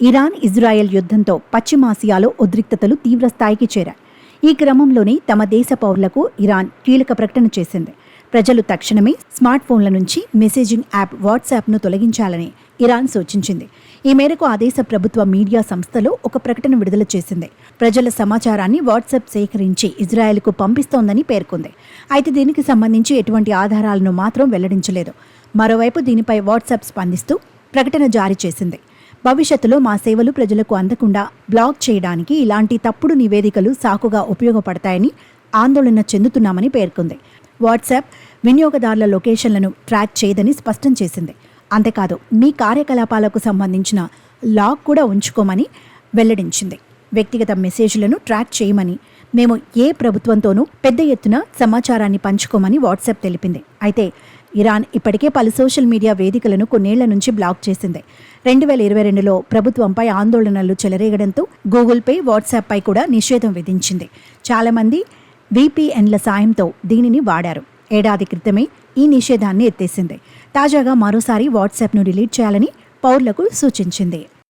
Iran Israel యుద్ధంతో పశ్చిమాసియాలో ఉద్రిక్తతలు తీవ్రస్థాయికి చేరాయి. ఈ క్రమంలోనే తమ దేశ పౌరులకు ఇరాన్ కీలక ప్రకటన చేసింది. ప్రజలు తక్షణమే స్మార్ట్ ఫోన్ల నుంచి మెసేజింగ్ యాప్ వాట్సాప్ను తొలగించాలని ఇరాన్ సూచించింది. ఈ మేరకు ఆ దేశ ప్రభుత్వ మీడియా సంస్థలో ఒక ప్రకటన విడుదల చేసింది. ప్రజల సమాచారాన్ని వాట్సాప్ సేకరించి ఇజ్రాయెల్కు పంపిస్తోందని పేర్కొంది. అయితే దీనికి సంబంధించి ఎటువంటి ఆధారాలను మాత్రం వెల్లడించలేదు. మరోవైపు దీనిపై వాట్సాప్ స్పందిస్తూ ప్రకటన జారీ చేసింది. భవిష్యత్తులో మా సేవలు ప్రజలకు అందకుండా బ్లాక్ చేయడానికి ఇలాంటి తప్పుడు నివేదికలు సాకుగా ఉపయోగపడతాయని ఆందోళన చెందుతున్నామని పేర్కొంది. వాట్సాప్ వినియోగదారుల లొకేషన్లను ట్రాక్ చేయదని స్పష్టం చేసింది. అంతేకాదు, మీ కార్యకలాపాలకు సంబంధించిన లాగ్ కూడా ఉంచుకోమని వెల్లడించింది. వ్యక్తిగత మెసేజ్లను ట్రాక్ చేయమని, మేము ఏ ప్రభుత్వంతోనూ పెద్ద ఎత్తున సమాచారాన్ని పంచుకోమని వాట్సాప్ తెలిపింది. అయితే ఇరాన్ ఇప్పటికే పలు సోషల్ మీడియా వేదికలను కొన్నేళ్ల నుంచి బ్లాక్ చేసింది. 2022లో ప్రభుత్వంపై ఆందోళనలు చెలరేగడంతో గూగుల్ పే, వాట్సాప్ పై కూడా నిషేధం విధించింది. చాలామంది VPNల సాయంతో దీనిని వాడారు. ఏడాది క్రితమే ఈ నిషేధాన్ని ఎత్తేసింది. తాజాగా మరోసారి వాట్సాప్ను డిలీట్ చేయాలని పౌరులకు సూచించింది.